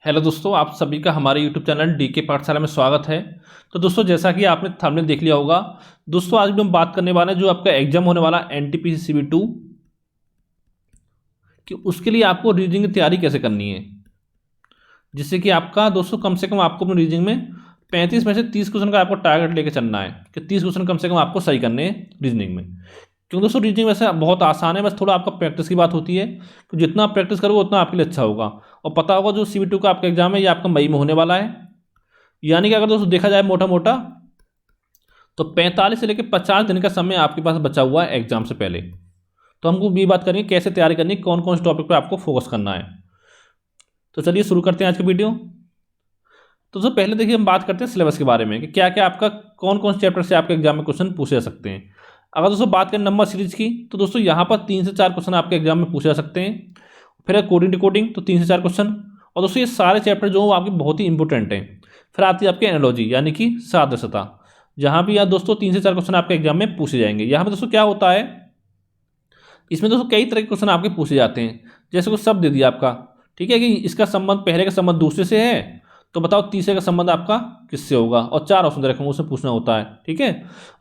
Hello दोस्तों, आप सभी का हमारे यूट्यूब चैनल डीके पाठशाला में स्वागत है। तो दोस्तों, जैसा कि आपने थंबनेल देख लिया होगा, दोस्तों आज भी हम बात करने वाले हैं जो आपका एग्जाम होने वाला एनटीपीसी CB2 कि उसके लिए आपको रीजनिंग की तैयारी कैसे करनी है। जिससे कि आपका दोस्तों कम से कम आपको अपनी रीजनिंग में 35 में से 30 क्वेश्चन का आपको टारगेट लेके चलना है कि 30 क्वेश्चन कम से कम आपको सही करने हैं रीजनिंग में। क्योंकि दोस्तों रीजनिंग वैसे बहुत आसान है, बस थोड़ा आपका प्रैक्टिस की बात होती है कि जितना आप प्रैक्टिस करोगे उतना आपके लिए अच्छा होगा। और पता होगा जो CB2 का आपका एग्जाम है ये आपका मई में होने वाला है। यानी कि अगर दोस्तों देखा जाए मोटा मोटा तो 45 से लेकर 50 दिन का समय आपके पास बचा हुआ है एग्जाम से पहले। तो हमको ये बात करेंगे कैसे तैयारी करनी है, कौन कौन से टॉपिक पर आपको फोकस करना है। तो चलिए शुरू करते हैं आज का वीडियो। तो दोस्तों पहले देखिए हम बात करते हैं सिलेबस के बारे में कि क्या क्या आपका कौन कौन से चैप्टर से आपके एग्जाम में क्वेश्चन पूछे जा सकते हैं। अगर दोस्तों बात करें नंबर सीरीज की तो दोस्तों यहाँ पर 3 से 4 क्वेश्चन आपके एग्जाम में पूछे जा सकते हैं। फिर कोडिंग डिकोडिंग तो 3 से 4 क्वेश्चन। और दोस्तों ये सारे चैप्टर जो आपके बहुत ही इंपॉर्टेंट हैं। फिर आती है आपकी एनालॉजी यानी कि सादृश्यता, जहाँ भी यार दोस्तों 3 से 4 क्वेश्चन आपके एग्जाम में पूछे जाएंगे। यहाँ पर दोस्तों क्या होता है, इसमें दोस्तों कई तरह के क्वेश्चन आपके पूछे जाते हैं। जैसे कुछ शब्द दे दिया आपका, ठीक है कि इसका संबंध पहले का संबंध दूसरे से है, तो बताओ तीसरे का संबंध आपका किससे होगा। और 4 ऑप्शन दे रखेंगे, उससे पूछना होता है, ठीक है।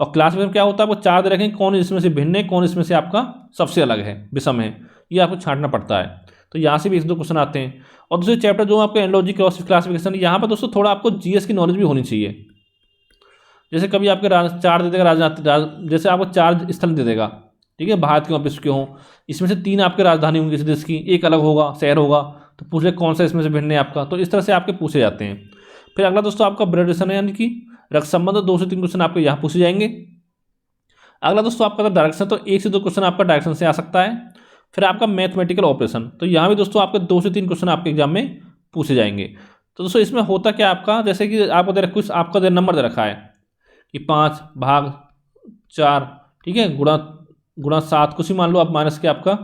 और क्लास में क्या होता है, आपको 4 दे रखेंगे, कौन इसमें से भिन्न है, कौन इसमें से आपका सबसे अलग है, विषम है, ये आपको छांटना पड़ता है। तो यहाँ से भी 1-2 क्वेश्चन आते हैं। और दूसरे चैप्टर जो आपका एनालॉजी क्रॉस क्लासिफिकेशन, यहाँ पर दोस्तों थोड़ा आपको जीएस की नॉलेज भी होनी चाहिए। जैसे कभी आपके 4 दे देगा जैसे आपको 4 स्थल दे देगा, ठीक है, भारत के विश्व के हों, इसमें से 3 आपके राजधानी होंगी किसी देश की, एक अलग होगा, शहर होगा, तो पूछ ले कौन सा इसमें से भिन्न है आपका। तो इस तरह से आपके पूछे जाते हैं। फिर अगला दोस्तों आपका ब्लड रिलेशन है, यानी कि रक्त संबंध, 2 से 3 क्वेश्चन आपके यहाँ पूछे जाएंगे। अगला दोस्तों आपका डायरेक्शन, तो 1 से 2 क्वेश्चन आपका डायरेक्शन से आ सकता है। फिर आपका मैथमेटिकल ऑपरेशन, तो यहाँ भी दोस्तों आपके 2 से 3 क्वेश्चन आपके एग्जाम में पूछे जाएंगे। तो दोस्तों इसमें होता क्या आपका, जैसे कि आपको दे कुछ आपका नंबर दे रखा है कि 5 भाग 4, ठीक है, गुणा गुणा 7, कुछ ही मान लो आप, माइनस के आपका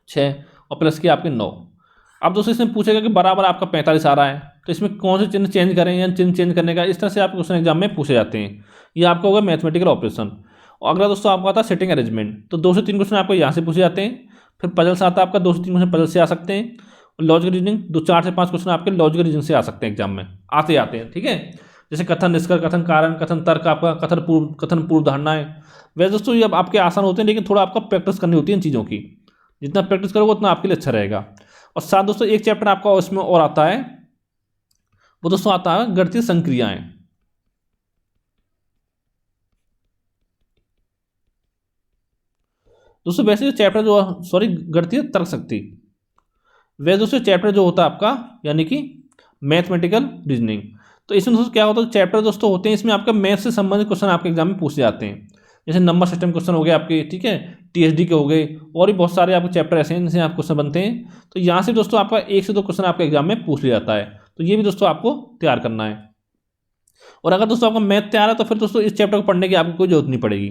6 और प्लस के आपके 9। अब दोस्तों इसमें पूछेगा कि बराबर आपका 45 आ रहा है, तो इसमें कौन से चिन्ह चेंज करें या चिन्ह चेंज करने का, इस तरह से आपके क्वेश्चन एग्जाम में पूछे जाते हैं। ये आपका होगा मैथमेटिकल ऑपरेशन। और अगला दोस्तों आपका आता है सेटिंग अरेंजमेंट, तो 2 से 3 क्वेश्चन आपको यहाँ से पूछे जाते हैं। फिर पजल्स आता है आपका, 2 से 3 क्वेश्चन पजल से आ सकते हैं। और लॉजिकल रीजनिंग 4 से 5 क्वेश्चन आपके लॉजिकल रीजनिंग से आ सकते हैं एग्जाम में, आते हैं, ठीक है। जैसे कथन निष्कर्ष, कथन कारण, कथन तर्क, आपका कथन पूर्व धारणाएं। वैसे दोस्तों ये अब आपके आसान होते हैं, लेकिन थोड़ा आपका प्रैक्टिस करनी होती है इन चीज़ों की। जितना प्रैक्टिस करोगे उतना आपके लिए अच्छा रहेगा। और साथ दोस्तों एक चैप्टर आपका उसमें और आता है, वो दोस्तों आता है गणितीय संक्रियाएं। दोस्तों वैसे चैप्टर जो गणितीय तर्क शक्ति, वैसे दोस्तों चैप्टर जो होता है आपका यानी कि मैथमेटिकल रीजनिंग। तो इसमें दोस्तों क्या होता है, चैप्टर दोस्तों होते हैं इसमें आपका मैथ से संबंधित क्वेश्चन आपके एग्जाम में पूछे जाते हैं। जैसे नंबर सिस्टम क्वेश्चन हो गए आपके, ठीक है, TSD के हो गए, और भी बहुत सारे आपके चैप्टर ऐसे हैं जिनसे आप क्वेश्चन बनते हैं। तो यहाँ से दोस्तों आपका 1 से 2 क्वेश्चन आपके एग्जाम में पूछ लिया जाता है। तो ये भी दोस्तों आपको तैयार करना है। और अगर दोस्तों आपका मैथ तैयार है तो फिर दोस्तों इस चैप्टर को पढ़ने की आपको कोई जरूरत नहीं पड़ेगी।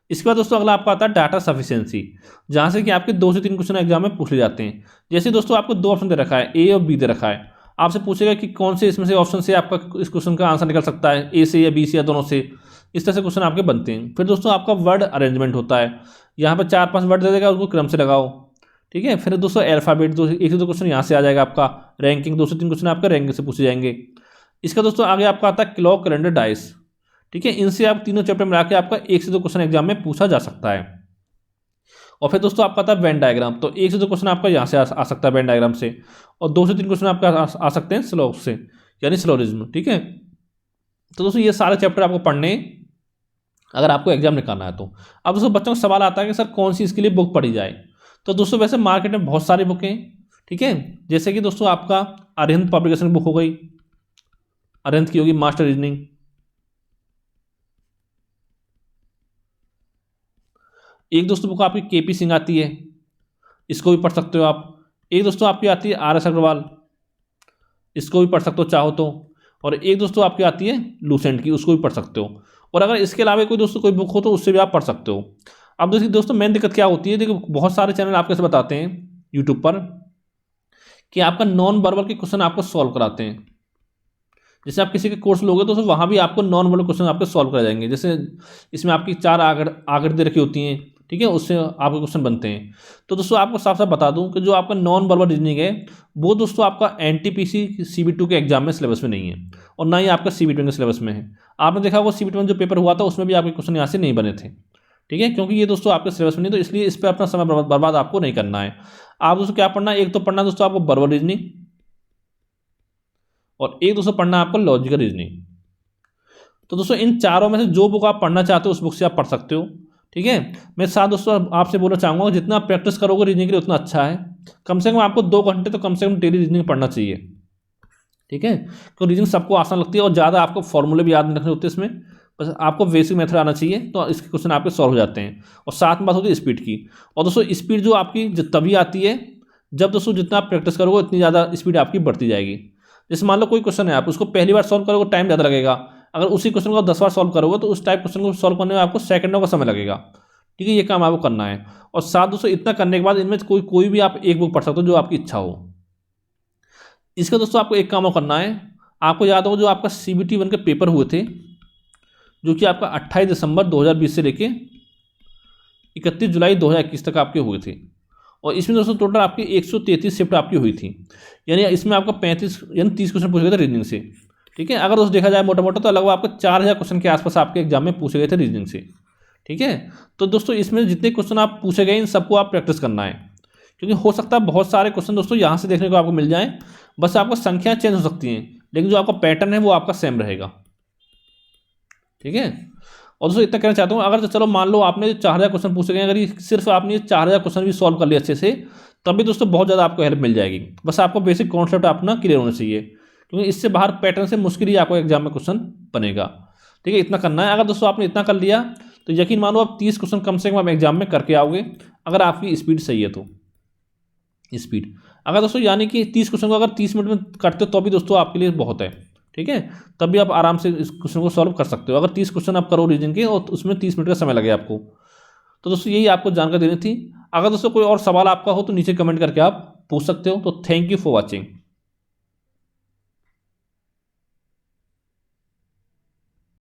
इसके बाद दोस्तों अगला आपका आता है डाटा सफिशिएंसी, जहाँ से कि आपके 2 से 3 क्वेश्चन एग्जाम में पूछ ले जाते हैं। जैसे दोस्तों आपको 2 ऑप्शन दे रखा है, A और B दे रखा है, आपसे पूछेगा कि कौन से इसमें से ऑप्शन से आपका इस क्वेश्चन का आंसर निकल सकता है, A से या B से या दोनों से। इस तरह से क्वेश्चन आपके बनते हैं। फिर दोस्तों आपका वर्ड अरेंजमेंट होता है, यहाँ पर 4-5 वर्ड दे देगा, उसको क्रम से लगाओ, ठीक है। फिर दोस्तों अल्फाबेट, 1 से 2 क्वेश्चन यहाँ से आ जाएगा आपका। रैंकिंग, 2 से 3 क्वेश्चन आपका रैंकिंग से पूछे जाएंगे। इसका दोस्तों आगे आपका आता है क्लॉक, कैलेंडर, डाइस, ठीक है। इनसे आप तीनों चैप्टर मिला के आपका 1 से 2 क्वेश्चन एग्जाम में पूछा जा सकता है। और फिर दोस्तों आपका आता है वेन डायग्राम, तो 1 से 2 क्वेश्चन आपका यहाँ से आ सकता है वेन डायग्राम से। और 2 से 3 क्वेश्चन आपका आ सकते हैं स्लोप से, यानी स्लोरिज्म, ठीक है। तो दोस्तों ये सारे चैप्टर आपको पढ़ने अगर आपको एग्जाम निकालना है तो। अब दोस्तों बच्चों का सवाल आता है कि सर कौन सी इसके लिए बुक पढ़ी जाए। तो दोस्तों वैसे मार्केट में बहुत सारी बुकें हैं, ठीक है। जैसे कि दोस्तों आपका अरिहंत पब्लिकेशन बुक हो गई, अरिहंत की होगी मास्टर रीजनिंग। एक दोस्तों बुक आपकी KP सिंह आती है, इसको भी पढ़ सकते हो आप। एक दोस्तों आपकी आती है RS अग्रवाल, इसको भी पढ़ सकते हो चाहो तो। और एक दोस्तों आपकी आती है लूसेंट की, उसको भी पढ़ सकते हो। और अगर इसके अलावा कोई दोस्तों कोई बुक हो तो उससे भी आप पढ़ सकते हो। अब दोस्तों मेन दिक्कत क्या होती है, देखो बहुत सारे चैनल आपके से बताते हैं यूट्यूब पर कि आपका नॉन वर्बल के क्वेश्चन आपको सॉल्व कराते हैं। जैसे आप किसी के कोर्स लोगे तो वहाँ भी आपको नॉन वर्बल क्वेश्चन आपके सॉल्व कराए जाएंगे। जैसे इसमें आपकी 4 आकृति रखी होती हैं, ठीक है, उससे आपके क्वेश्चन बनते हैं। तो दोस्तों आपको साफ साफ बता दूं कि जो आपका नॉन वर्बल रीजनिंग है वो दोस्तों आपका एनटीपीसी CB2 के एग्जाम में सिलेबस में नहीं है और ना ही आपका CB2 के सिलेबस में है। आपने देखा होगा CB2 में जो पेपर हुआ था उसमें भी आपके क्वेश्चन यहाँ से नहीं बने थे, ठीक है, क्योंकि ये दोस्तों आपके सिलेबस में नहीं, तो इसलिए इस पर अपना समय बर्बाद आपको नहीं करना है। आप दोस्तों क्या पढ़ना है, एक तो पढ़ना दोस्तों आपको वर्बल रीजनिंग और एक दोस्तों पढ़ना है आपको लॉजिकल रीजनिंग। तो दोस्तों इन चारों में से जो बुक आप पढ़ना चाहते हो उस बुक से आप पढ़ सकते हो, ठीक है। मैं साथ दोस्तों आपसे बोलना चाहूँगा जितना आप प्रैक्टिस करोगे रीजनिंग के लिए उतना अच्छा है। कम से कम आपको 2 घंटे तो कम से कम डेली रीजनिंग पढ़ना चाहिए, ठीक है, क्योंकि रीजनिंग सबको आसान लगती है और ज़्यादा आपको फॉर्मूले भी याद नहीं रखने होते इसमें, बस आपको बेसिक मेथड आना चाहिए तो इसके क्वेश्चन आपके सॉल्व हो जाते हैं। और साथ में बात होती है स्पीड की, और दोस्तों स्पीड जो आपकी तभी आती है जब दोस्तों जितना आप प्रैक्टिस करोगे उतनी ज़्यादा स्पीड आपकी बढ़ती जाएगी। जैसे मान लो कोई क्वेश्चन है, आप उसको पहली बार सॉल्व करोगे टाइम ज़्यादा लगेगा, अगर उसी क्वेश्चन को 10 बार सॉल्व करोगे तो उस टाइप क्वेश्चन को सॉल्व करने में आपको सेकंडों का समय लगेगा, ठीक है। ये काम आपको करना है। और साथ दोस्तों इतना करने के बाद इनमें कोई भी आप एक बुक पढ़ सकते हो जो आपकी इच्छा हो। इसका दोस्तों आपको एक काम और करना है, आपको याद होगा जो आपका CBT1 के पेपर हुए थे जो कि आपका 28 दिसंबर 2020 से लेके 31 जुलाई 2021 तक आपके हुए थे, और इसमें दोस्तों टोटल आपकी 133 शिफ्ट आपकी हुई थी, यानी इसमें आपका 35 यानी 30 क्वेश्चन पूछे गए थे रीजनिंग से, ठीक है। अगर दोस्तों देखा जाए मोटा मोटा तो लगभग आपको 4000 क्वेश्चन के आसपास आपके एग्जाम में पूछे गए थे रीजनिंग से, ठीक है। तो दोस्तों इसमें जितने क्वेश्चन आप पूछे गए इन सबको आप प्रैक्टिस करना है, क्योंकि हो सकता है बहुत सारे क्वेश्चन दोस्तों यहाँ से देखने को आपको मिल जाएं, बस आपको संख्या चेंज हो सकती हैं लेकिन जो आपका पैटर्न है वो आपका सेम रहेगा, ठीक है। और दोस्तों इतना कहना चाहता हूँ, अगर तो चलो मान लो आपने 4000 क्वेश्चन पूछे गए, अगर ये सिर्फ आपने ये 4000 क्वेश्चन भी सॉल्व कर लिया अच्छे से तब भी दोस्तों बहुत ज़्यादा आपको हेल्प मिल जाएगी। बस आपको बेसिक कॉन्सेप्ट अपना क्लियर होना चाहिए, क्योंकि इससे बाहर पैटर्न से मुश्किल ही आपको एग्जाम में क्वेश्चन बनेगा, ठीक है। इतना करना है। अगर दोस्तों आपने इतना कर लिया तो यकीन मानो आप 30 क्वेश्चन कम से कम आप एग्जाम में करके आओगे, अगर आपकी स्पीड सही है तो। स्पीड अगर दोस्तों यानी कि 30 क्वेश्चन को अगर 30 मिनट में करते हो तो भी दोस्तों आपके लिए बहुत है, ठीक है। तब भी आप आराम से इस क्वेश्चन को सॉल्व कर सकते हो अगर 30 क्वेश्चन आप करो रीजनिंग के और उसमें 30 मिनट का समय लगे आपको। तो दोस्तों यही आपको जानकारी देनी थी। अगर दोस्तों कोई और सवाल आपका हो तो नीचे कमेंट करके आप पूछ सकते हो। तो थैंक यू फॉर वॉचिंग।